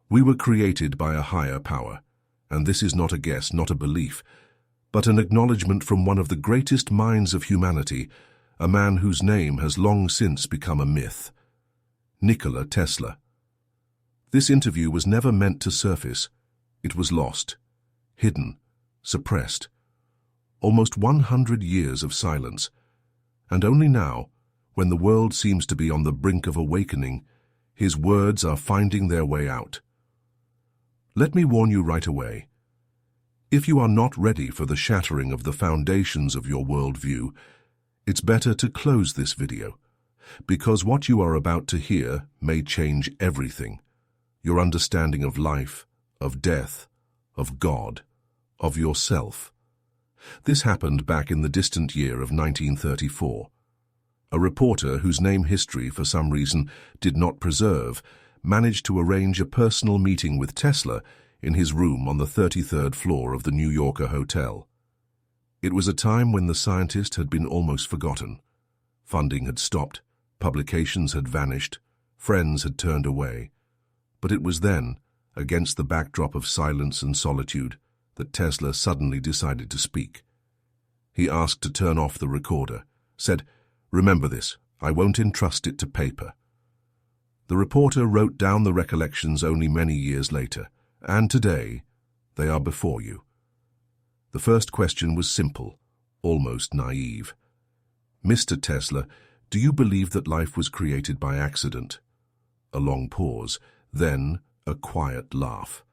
We were created by a higher power, and this is not a guess, not a belief, but an acknowledgement from one of the greatest minds of humanity, a man whose name has long since become a myth. Nikola Tesla. This interview was never meant to surface. It was lost, hidden, suppressed. Almost 100 years of silence. And only now, when the world seems to be on the brink of awakening, his words are finding their way out. Let me warn you right away. If you are not ready for the shattering of the foundations of your worldview, it's better to close this video, because what you are about to hear may change everything. Your understanding of life, of death, of God, of yourself. This happened back in the distant year of 1934. A reporter whose name history, for some reason, did not preserve, managed to arrange a personal meeting with Tesla in his room on the 33rd floor of the New Yorker hotel. It was a time when the scientist had been almost forgotten. Funding had stopped, publications had vanished, friends had turned away. But it was then, against the backdrop of silence and solitude, that Tesla suddenly decided to speak. He asked to turn off the recorder, said, "Remember this, I won't entrust it to paper." The reporter wrote down the recollections only many years later, and today they are before you. The first question was simple, almost naive. "Mr. Tesla, do you believe that life was created by accident?" A long pause, then a quiet laugh.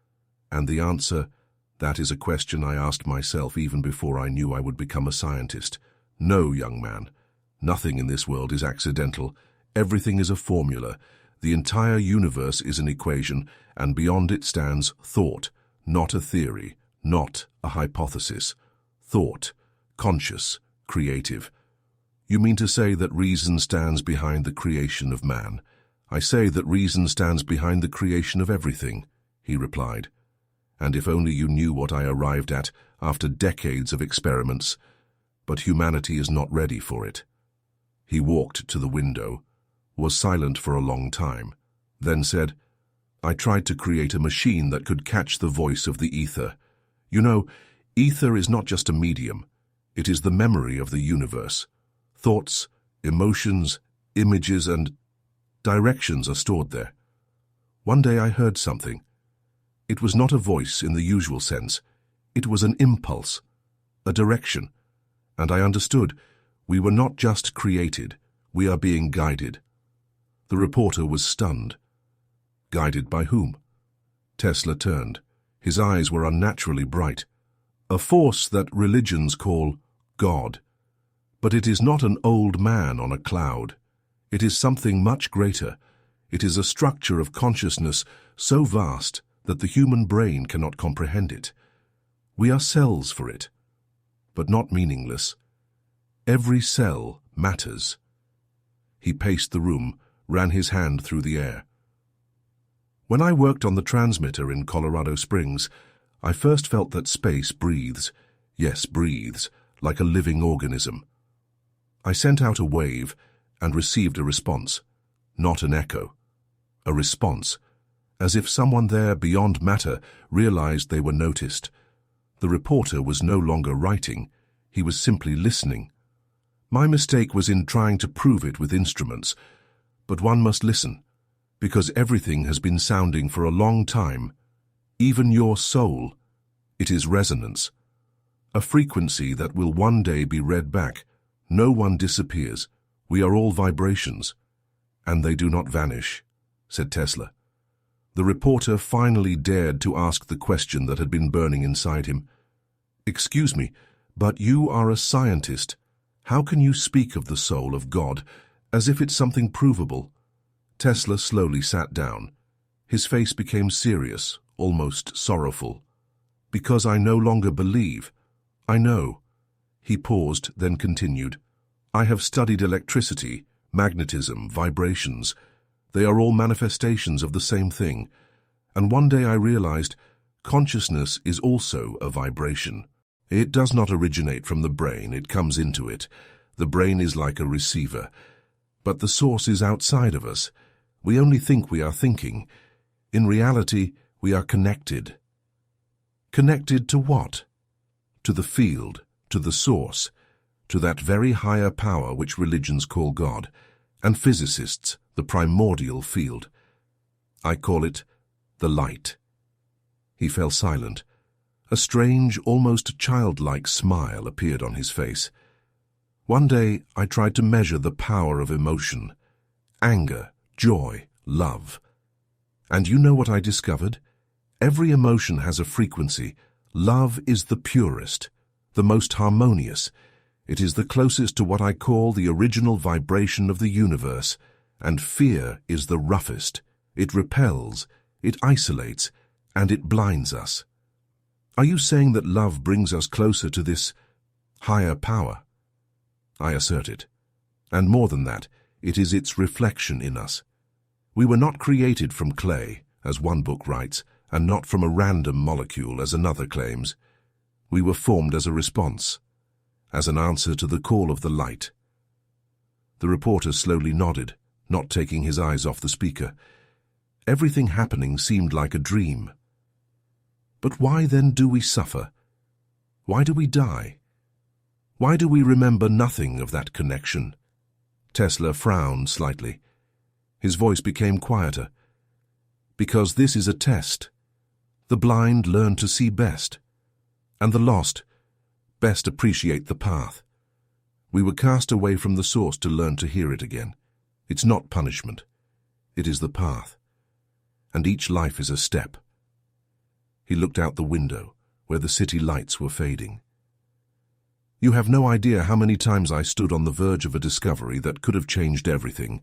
And the answer, "That is a question I asked myself even before I knew I would become a scientist. No, young man. Nothing in this world is accidental. Everything is a formula. The entire universe is an equation, and beyond it stands thought, not a theory, not a hypothesis. Thought, conscious, creative." "You mean to say that reason stands behind the creation of man?" "I say that reason stands behind the creation of everything," he replied. "And if only you knew what I arrived at after decades of experiments. But humanity is not ready for it." He walked to the window, was silent for a long time, then said, "I tried to create a machine that could catch the voice of the ether. You know, ether is not just a medium. It is the memory of the universe. Thoughts, emotions, images, and directions are stored there. One day I heard something. It was not a voice in the usual sense. It was an impulse, a direction. And I understood, we were not just created, we are being guided." The reporter was stunned. Guided by whom? Tesla turned. His eyes were unnaturally bright. "A force that religions call God. But it is not an old man on a cloud. It is something much greater. It is a structure of consciousness so vast that the human brain cannot comprehend it. We are cells for it, but not meaningless. Every cell matters." He paced the room, ran his hand through the air. "When I worked on the transmitter in Colorado Springs, I first felt that space breathes, yes, breathes, like a living organism. I sent out a wave and received a response, not an echo. A response, as if someone there beyond matter realized they were noticed. The reporter was no longer writing, he was simply listening. My mistake was in trying to prove it with instruments, but one must listen, because everything has been sounding for a long time. Even your soul, it is resonance. A frequency that will one day be read back. No one disappears. We are all vibrations, and they do not vanish," said Tesla. The reporter finally dared to ask the question that had been burning inside him. "Excuse me, but you are a scientist. How can you speak of the soul of God as if it's something provable?" Tesla slowly sat down. His face became serious, almost sorrowful. "Because I no longer believe. I know." He paused, then continued. "I have studied electricity, magnetism, vibrations. They are all manifestations of the same thing. And one day I realized consciousness is also a vibration. It does not originate from the brain, it comes into it. The brain is like a receiver. But the source is outside of us. We only think we are thinking. In reality, We are connected. Connected to what? To the field, to the source, to that very higher power which religions call God, and physicists the primordial field. I call it the light. He fell silent. A strange, almost childlike smile appeared on his face. One day I tried to measure the power of emotion. Anger, joy, love. And you know what I discovered? Every emotion has a frequency. Love is the purest, the most harmonious. It is the closest to what I call the original vibration of the universe. And fear is the roughest. It repels, it isolates, and it blinds us. Are you saying that love brings us closer to this higher power? I assert it. And more than that, it is its reflection in us. We were not created from clay, as one book writes, and not from a random molecule, as another claims. We were formed as a response, as an answer to the call of the light. The reporter slowly nodded, not taking his eyes off the speaker. Everything happening seemed like a dream. But why then do we suffer? Why do we die? Why do we remember nothing of that connection? Tesla frowned slightly. His voice became quieter. Because this is a test. The blind learn to see best, and the lost best appreciate the path. We were cast away from the source to learn to hear it again. It's not punishment. It is the path. And each life is a step. He looked out the window, where the city lights were fading. You have no idea how many times I stood on the verge of a discovery that could have changed everything.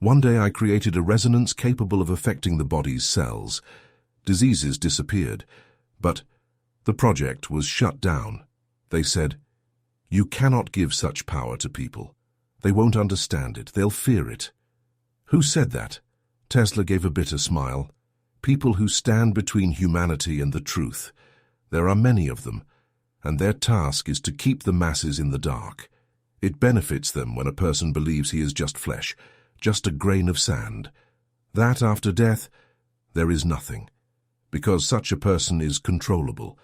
One day I created a resonance capable of affecting the body's cells. Diseases disappeared, but the project was shut down. They said, "You cannot give such power to people. They won't understand it. They'll fear it." Who said that? Tesla gave a bitter smile. People who stand between humanity and the truth. There are many of them, and their task is to keep the masses in the dark. It benefits them when a person believes he is just flesh, just a grain of sand. That after death, there is nothing. Because such a person is controllable.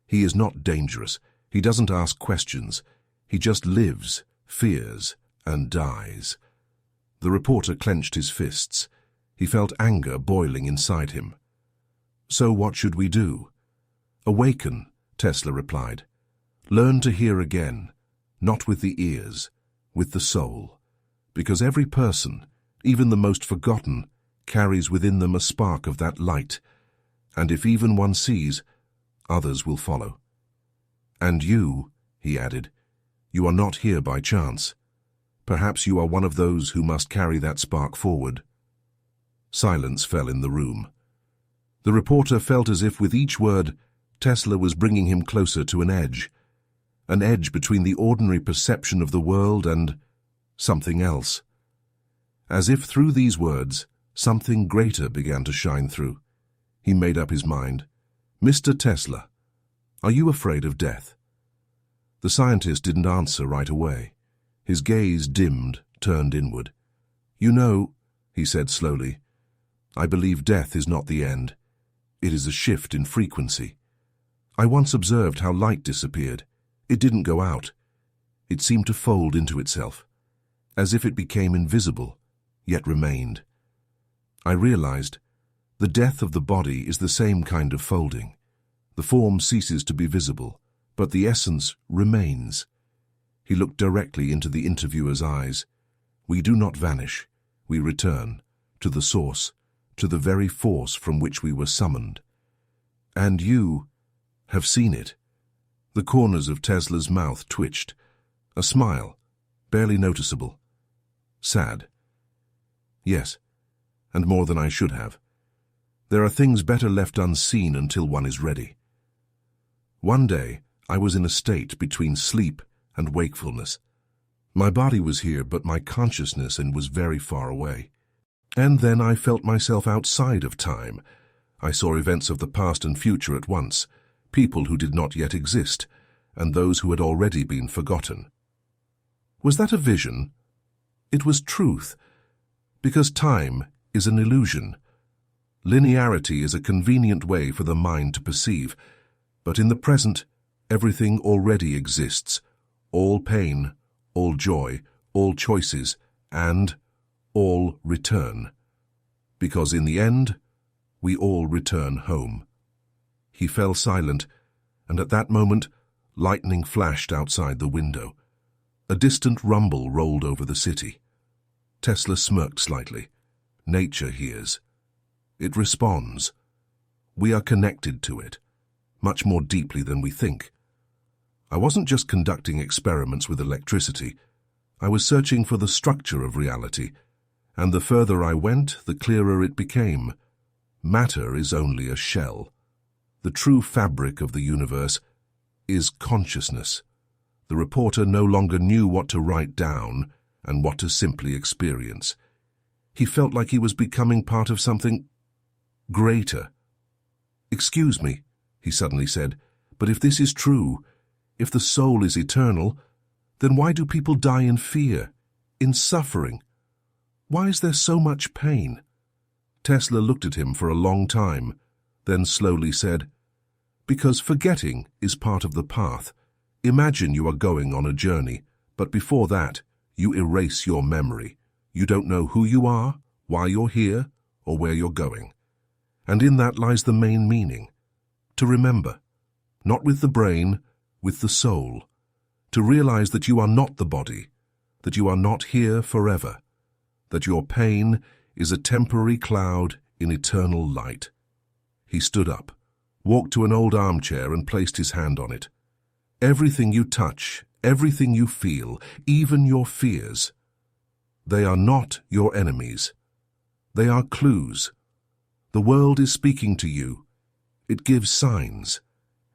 He is not dangerous. He doesn't ask questions. He just lives, fears, and dies. The reporter clenched his fists. He felt anger boiling inside him. So what should we do? Awaken, Tesla replied. Learn to hear again, not with the ears, with the soul. Because every person, even the most forgotten, carries within them a spark of that light. And if even one sees, others will follow. And you, he added, you are not here by chance. Perhaps you are one of those who must carry that spark forward. Silence fell in the room. The reporter felt as if with each word, Tesla was bringing him closer to an edge between the ordinary perception of the world and something else. As if through these words, something greater began to shine through. He made up his mind. Mr. Tesla, are you afraid of death? The scientist didn't answer right away. His gaze dimmed, turned inward. You know, he said slowly, I believe death is not the end. It is a shift in frequency. I once observed how light disappeared. It didn't go out. It seemed to fold into itself, as if it became invisible, yet remained. I realized the death of the body is the same kind of folding. The form ceases to be visible, but the essence remains. He looked directly into the interviewer's eyes. We do not vanish. We return to the source, to the very force from which we were summoned. And you have seen it. The corners of Tesla's mouth twitched. A smile, barely noticeable. Sad. Yes, and more than I should have. There are things better left unseen until one is ready. One day, I was in a state between sleep and wakefulness. My body was here, but my consciousness was very far away. And then I felt myself outside of time. I saw events of the past and future at once, people who did not yet exist, and those who had already been forgotten. Was that a vision? It was truth, because time is an illusion. Linearity is a convenient way for the mind to perceive, but in the present, everything already exists. All pain, all joy, all choices, and all return. Because in the end, we all return home. He fell silent, and at that moment, lightning flashed outside the window. A distant rumble rolled over the city. Tesla smirked slightly. Nature hears. It responds. We are connected to it, much more deeply than we think. I wasn't just conducting experiments with electricity. I was searching for the structure of reality, and the further I went, the clearer it became. Matter is only a shell. The true fabric of the universe is consciousness. The reporter no longer knew what to write down and what to simply experience. He felt like he was becoming part of something greater. "Excuse me," he suddenly said, "but if this is true, if the soul is eternal, then why do people die in fear, in suffering? Why is there so much pain?" Tesla looked at him for a long time, then slowly said, "Because forgetting is part of the path. Imagine you are going on a journey, but before that, you erase your memory. You don't know who you are, why you're here, or where you're going. And in that lies the main meaning. To remember, not with the brain, with the soul. To realize that you are not the body, that you are not here forever, that your pain is a temporary cloud in eternal light." He stood up, walked to an old armchair and placed his hand on it. "Everything you touch, everything you feel, even your fears, they are not your enemies. They are clues. The world is speaking to you. It gives signs,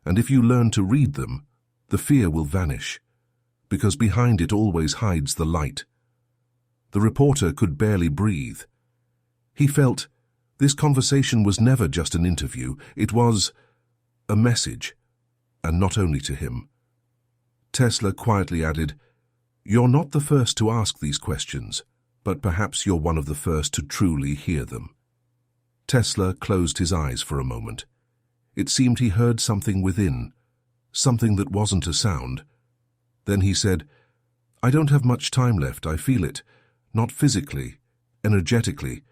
and if you learn to read them, the fear will vanish, because behind it always hides the light." The reporter could barely breathe. He felt this conversation was never just an interview, it was a message, and not only to him. Tesla quietly added, "You're not the first to ask these questions, but perhaps you're one of the first to truly hear them." Tesla closed his eyes for a moment. It seemed he heard something within, something that wasn't a sound. Then he said, "I don't have much time left, I feel it, not physically, energetically,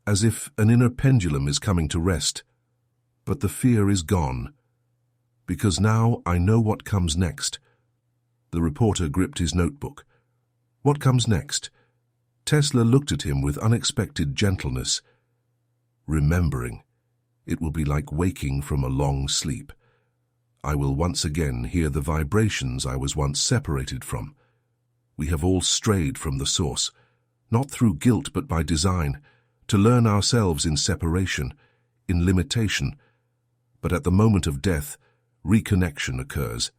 as if an inner pendulum is coming to rest. But the fear is gone, because now I know what comes next." The reporter gripped his notebook. "What comes next?" Tesla looked at him with unexpected gentleness. "Remembering. It will be like waking from a long sleep. I will once again hear the vibrations I was once separated from. We have all strayed from the source, not through guilt but by design, to learn ourselves in separation, in limitation. But at the moment of death, reconnection occurs,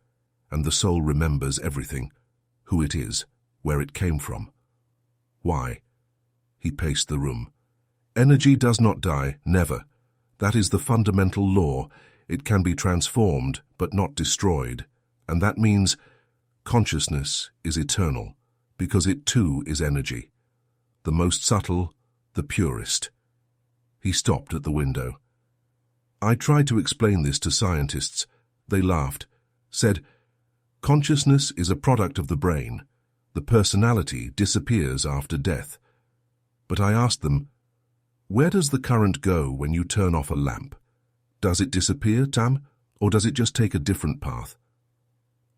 and the soul remembers everything, who it is, where it came from. Why?" He paced the room. "Energy does not die, never. That is the fundamental law. It can be transformed, but not destroyed. And that means consciousness is eternal, because it too is energy. The most subtle, the purest." He stopped at the window. "I tried to explain this to scientists. They laughed, said, 'Consciousness is a product of the brain. The personality disappears after death.' But I asked them, 'Where does the current go when you turn off a lamp? Does it disappear, Tam, or does it just take a different path?'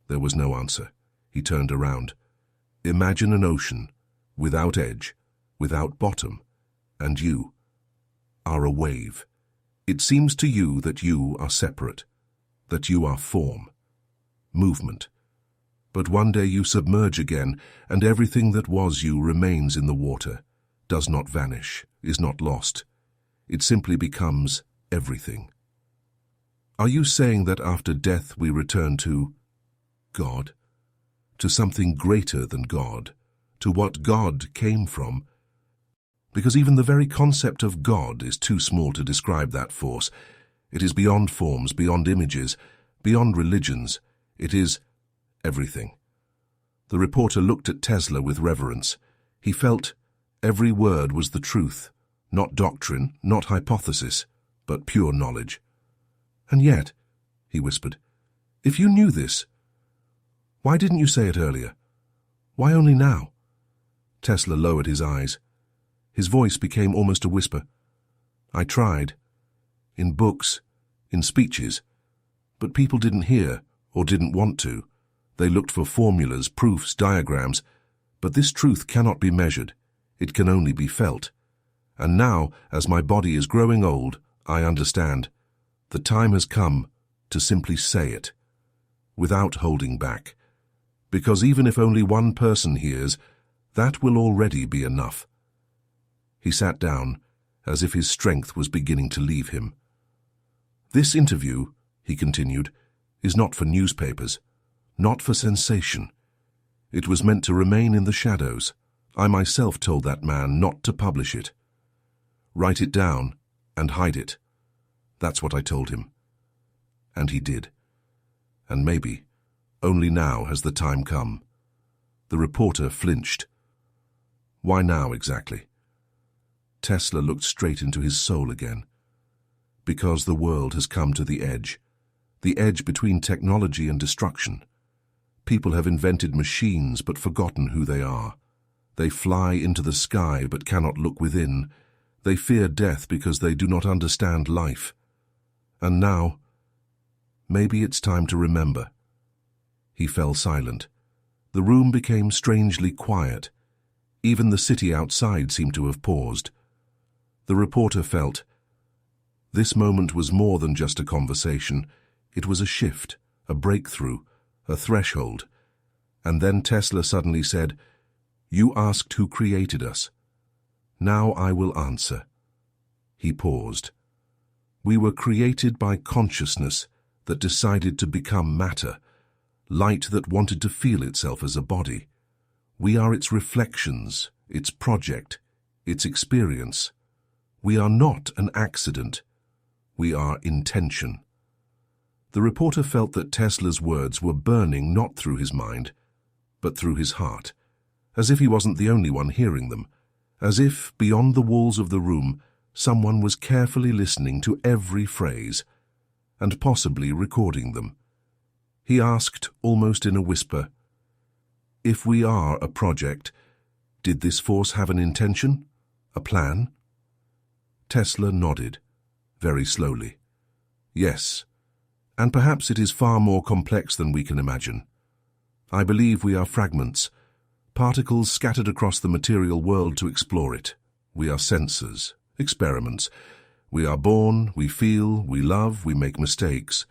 There was no answer. He turned around. "Imagine an ocean, without edge, without bottom, and you are a wave. It seems to you that you are separate, that you are form, movement. But one day you submerge again, and everything that was you remains in the water, does not vanish, is not lost. It simply becomes everything." Are you saying that after death we return to God? To something greater than God? To what God came from? Because even the very concept of God is too small to describe that force. It is beyond forms, beyond images, beyond religions. It is everything. The reporter looked at Tesla with reverence. He felt every word was the truth, Not doctrine, not hypothesis, but pure knowledge. "And yet," he whispered, "if you knew this, why didn't you say it earlier? Why only now?" Tesla lowered his eyes. His voice became almost a whisper. "I tried. In books, in speeches. But people didn't hear, or didn't want to. They looked for formulas, proofs, diagrams. But this truth cannot be measured. It can only be felt. And now, as my body is growing old, I understand. The time has come to simply say it, without holding back. Because even if only one person hears, that will already be enough." He sat down, as if his strength was beginning to leave him. "This interview," he continued, "is not for newspapers, not for sensation. It was meant to remain in the shadows. I myself told that man not to publish it. Write it down and hide it. That's what I told him. And he did. And maybe, only now has the time come." The reporter flinched. "Why now exactly?" Tesla looked straight into his soul again. "Because the world has come to the edge between technology and destruction. People have invented machines but forgotten who they are. They fly into the sky but cannot look within. They fear death because they do not understand life. And now, maybe it's time to remember." He fell silent. The room became strangely quiet. Even the city outside seemed to have paused. The reporter felt this moment was more than just a conversation. It was a shift, a breakthrough, a threshold. And then Tesla suddenly said, "You asked who created us. Now I will answer." He paused. "We were created by consciousness that decided to become matter, light that wanted to feel itself as a body. We are its reflections, its project, its experience. We are not an accident. We are intention." The reporter felt that Tesla's words were burning not through his mind, but through his heart, as if he wasn't the only one hearing them, as if, beyond the walls of the room, someone was carefully listening to every phrase, and possibly recording them. He asked, almost in a whisper, "If we are a project, did this force have an intention? A plan?" Tesla nodded, very slowly. "Yes, and perhaps it is far more complex than we can imagine. I believe we are fragments, particles scattered across the material world to explore it. We are sensors, experiments. We are born, we feel, we love, we make mistakes,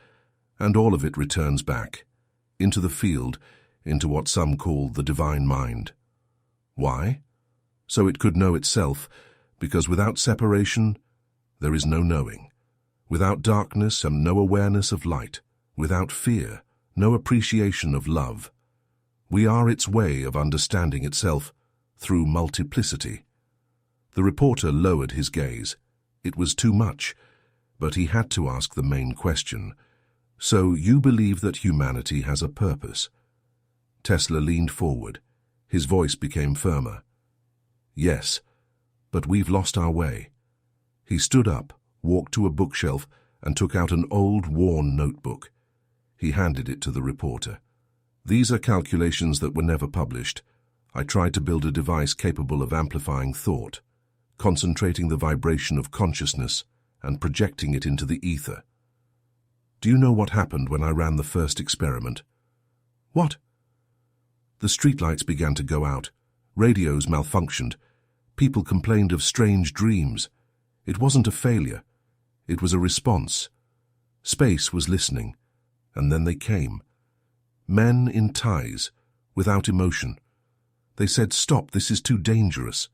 and all of it returns back, into the field, into what some call the divine mind. Why? So it could know itself, because without separation, there is no knowing. Without darkness and no awareness of light. Without fear, no appreciation of love. We are its way of understanding itself through multiplicity." The reporter lowered his gaze. It was too much, but he had to ask the main question. "So you believe that humanity has a purpose?" Tesla leaned forward. His voice became firmer. "Yes, but we've lost our way." He stood up, walked to a bookshelf, and took out an old, worn notebook. He handed it to the reporter. "These are calculations that were never published. I tried to build a device capable of amplifying thought, concentrating the vibration of consciousness and projecting it into the ether. Do you know what happened when I ran the first experiment?" "What?" "The streetlights began to go out. Radios malfunctioned. People complained of strange dreams. It wasn't a failure. It was a response. Space was listening, and then they came. Men in ties, without emotion. They said, 'Stop, this is too dangerous.'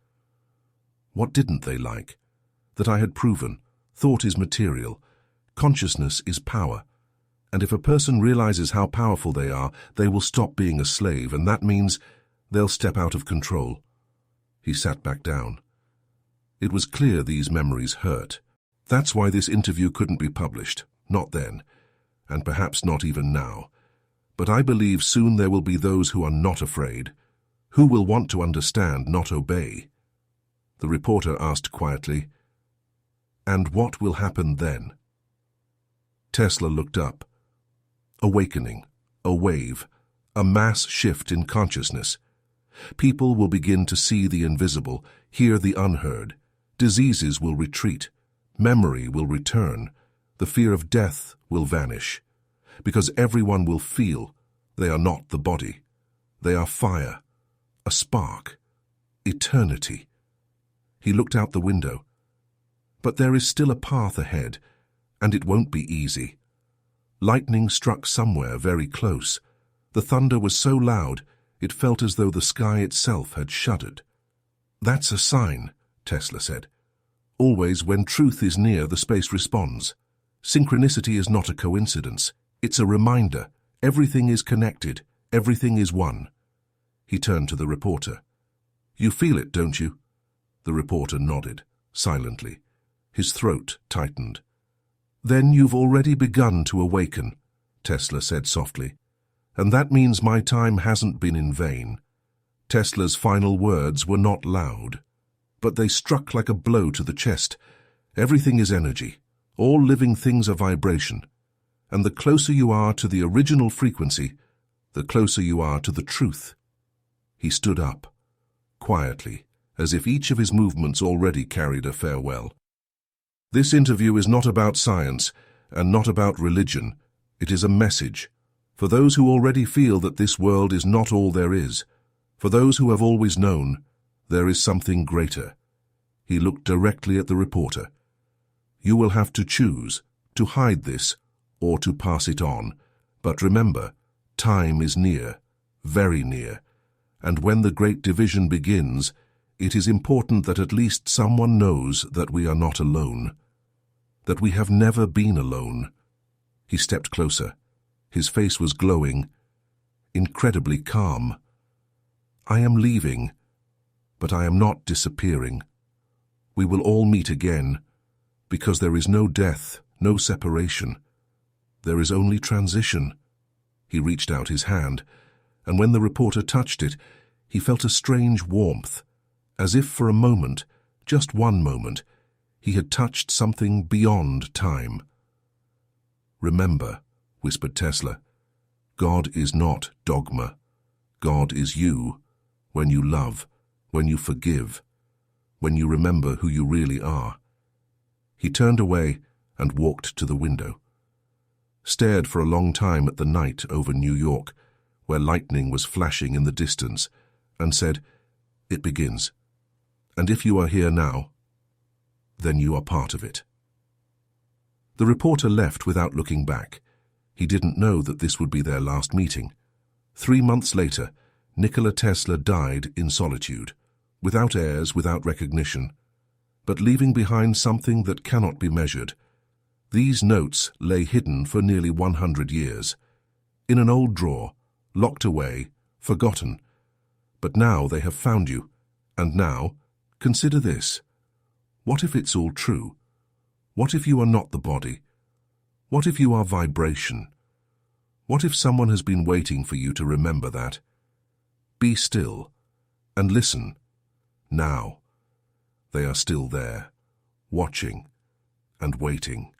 What didn't they like? That I had proven, thought is material, consciousness is power. And if a person realizes how powerful they are, they will stop being a slave, and that means they'll step out of control." He sat back down. It was clear these memories hurt. That's why this interview couldn't be published, not then, and perhaps not even now. But I believe soon there will be those who are not afraid, who will want to understand, not obey. The reporter asked quietly, And what will happen then? Tesla looked up. Awakening, a wave, a mass shift in consciousness. People will begin to see the invisible, hear the unheard. Diseases will retreat. Memory will return. The fear of death will vanish. Because everyone will feel they are not the body. They are fire, a spark, eternity. He looked out the window. But there is still a path ahead, and it won't be easy. Lightning struck somewhere very close. The thunder was so loud, it felt as though the sky itself had shuddered. That's a sign, Tesla said. Always when truth is near, the space responds. Synchronicity is not a coincidence. It's a reminder. Everything is connected. Everything is one. He turned to the reporter. You feel it, don't you? The reporter nodded, silently. His throat tightened. Then you've already begun to awaken, Tesla said softly. And that means my time hasn't been in vain. Tesla's final words were not loud, but they struck like a blow to the chest. Everything is energy. All living things are vibration. And the closer you are to the original frequency, the closer you are to the truth. He stood up, quietly, as if each of his movements already carried a farewell. This interview is not about science and not about religion. It is a message. For those who already feel that this world is not all there is, for those who have always known, there is something greater. He looked directly at the reporter. You will have to choose, to hide this, or to pass it on. But remember, time is near, very near. And when the great division begins, it is important that at least someone knows that we are not alone. That we have never been alone. He stepped closer. His face was glowing, incredibly calm. I am leaving, but I am not disappearing. We will all meet again, because there is no death, no separation. There is only transition. He reached out his hand, and when the reporter touched it, he felt a strange warmth, as if for a moment, just one moment, he had touched something beyond time. Remember, whispered Tesla, God is not dogma. God is you, when you love, when you forgive, when you remember who you really are. He turned away and walked to the window, stared for a long time at the night over New York, where lightning was flashing in the distance, and said, It begins. And if you are here now, then you are part of it. The reporter left without looking back. He didn't know that this would be their last meeting. 3 months later, Nikola Tesla died in solitude, without heirs, without recognition, but leaving behind something that cannot be measured. These notes lay hidden for nearly 100 years, in an old drawer, locked away, forgotten. But now they have found you, and now, consider this. What if it's all true? What if you are not the body? What if you are vibration? What if someone has been waiting for you to remember that? Be still and listen. Now, they are still there, watching and waiting.